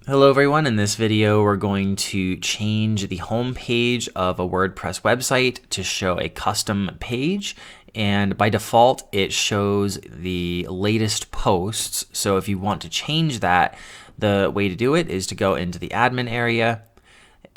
Hello everyone, in this video we're going to change the home page of a WordPress website to show a custom page, and by default it shows the latest posts. So if you want to change that, the way to do it is to go into the admin area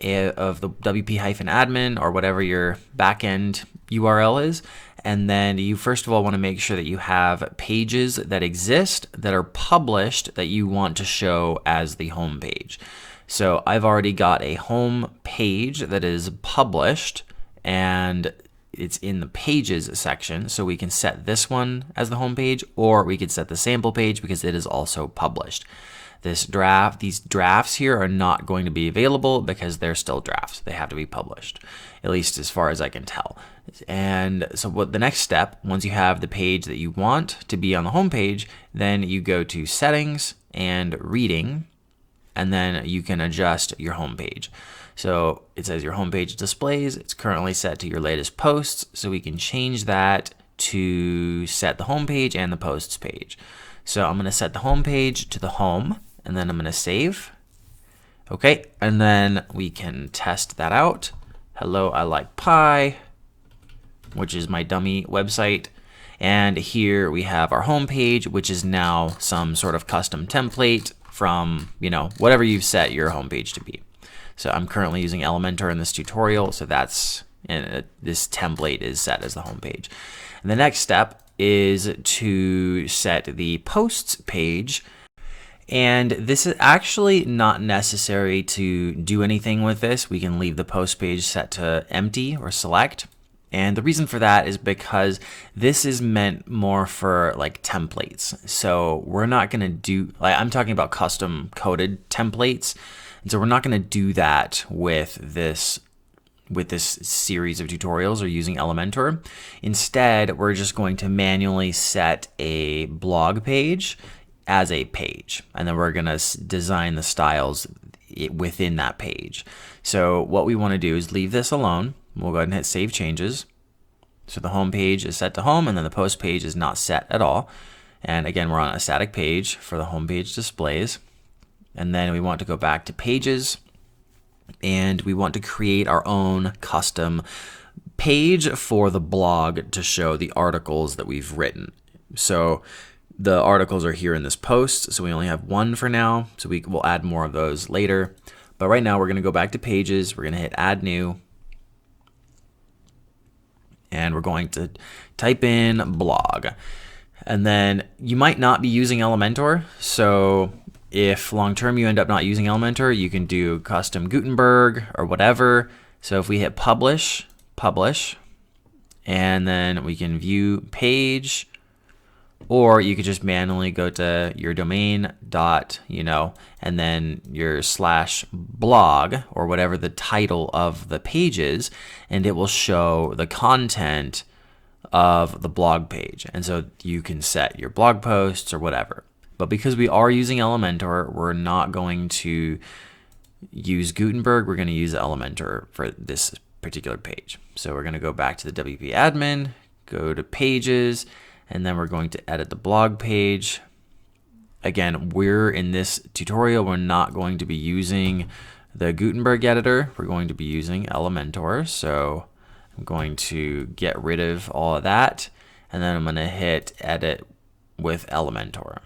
of the WP-admin or whatever your backend URL is, and then you first of all want to make sure that you have pages that exist that are published that you want to show as the home page. So I've already got a home page that is published and it's in the pages section, so we can set this one as the home page, or we could set the sample page because it is also published. These drafts here are not going to be available because they're still drafts. They have to be published, at least as far as I can tell. And so what the next step, once you have the page that you want to be on the home page, then you go to settings and reading, and then you can adjust your home page. So it says your home page displays. It's currently set to your latest posts, so we can change that to set the home page and the posts page. So I'm going to set the home page to the home, and then I'm going to save. Okay, and then we can test that out. Hello, I like pie, which is my dummy website. And here we have our home page, which is now some sort of custom template from, whatever you've set your home page to be. So I'm currently using Elementor in this tutorial, so this template is set as the home page. And the next step is to set the posts page. And this is actually not necessary to do anything with this. We can leave the post page set to empty or select. And the reason for that is because this is meant more for like templates. So we're not going to do, I'm talking about custom coded templates. And so we're not going to do that with this series of tutorials or using Elementor. Instead, we're just going to manually set a blog page as a page, and then we're going to design the styles within that page. So what we want to do is leave this alone. We'll go ahead and hit save changes. So the home page is set to home, and then the post page is not set at all. And again, we're on a static page for the home page displays. And then we want to go back to pages, and we want to create our own custom page for the blog to show the articles that we've written. So the articles are here in this post, so we only have one for now, so we'll add more of those later. But right now we're going to go back to pages, we're going to hit add new, and we're going to type in blog. And then you might not be using Elementor, so if long-term you end up not using Elementor, you can do custom Gutenberg or whatever. So if we hit publish, and then we can view page, or you could just manually go to your domain dot, and then your /blog or whatever the title of the page is, and it will show the content of the blog page. And so you can set your blog posts or whatever. But because we are using Elementor, we're not going to use Gutenberg. We're going to use Elementor for this particular page. So we're going to go back to the WP admin, go to pages, and then we're going to edit the blog page. Again, in this tutorial, we're not going to be using the Gutenberg editor. We're going to be using Elementor. So I'm going to get rid of all of that, and then I'm going to hit edit with Elementor.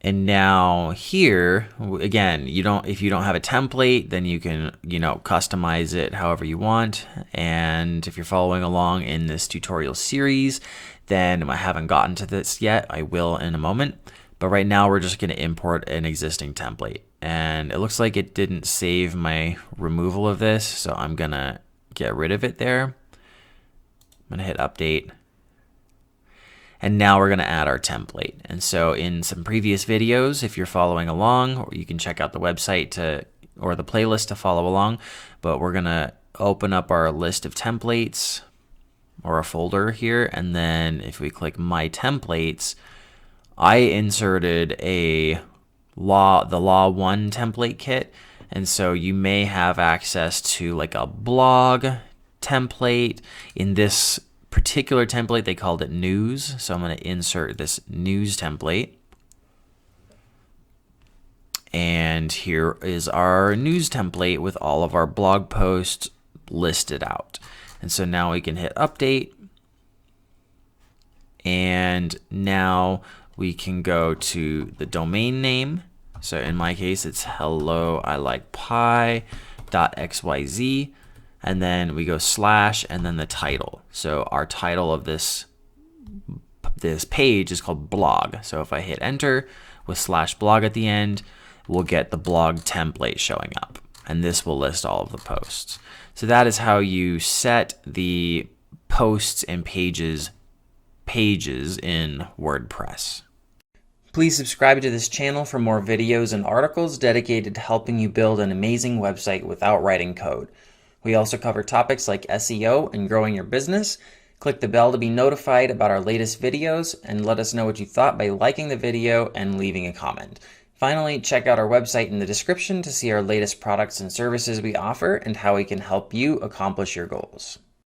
And now here, again, if you don't have a template, then you can, customize it however you want. And if you're following along in this tutorial series, then I haven't gotten to this yet. I will in a moment. But right now we're just going to import an existing template. And it looks like it didn't save my removal of this, so I'm going to get rid of it there. I'm going to hit update. And now we're going to add our template. And so in some previous videos, if you're following along, or you can check out the website or the playlist to follow along, but we're going to open up our list of templates or a folder here. And then if we click My Templates, I inserted the Law 1 template kit. And so you may have access to like a blog template. In this particular template, they called it news. So I'm going to insert this news template. And here is our news template with all of our blog posts listed out. And so now we can hit update. And now we can go to the domain name. So in my case, it's helloilikepie.xyz. And then we go slash and then the title. So our title of this page is called blog. So if I hit enter with /blog at the end, we'll get the blog template showing up. And this will list all of the posts. So that is how you set the posts and pages in WordPress. Please subscribe to this channel for more videos and articles dedicated to helping you build an amazing website without writing code. We also cover topics like SEO and growing your business. Click the bell to be notified about our latest videos, and let us know what you thought by liking the video and leaving a comment. Finally, check out our website in the description to see our latest products and services we offer and how we can help you accomplish your goals.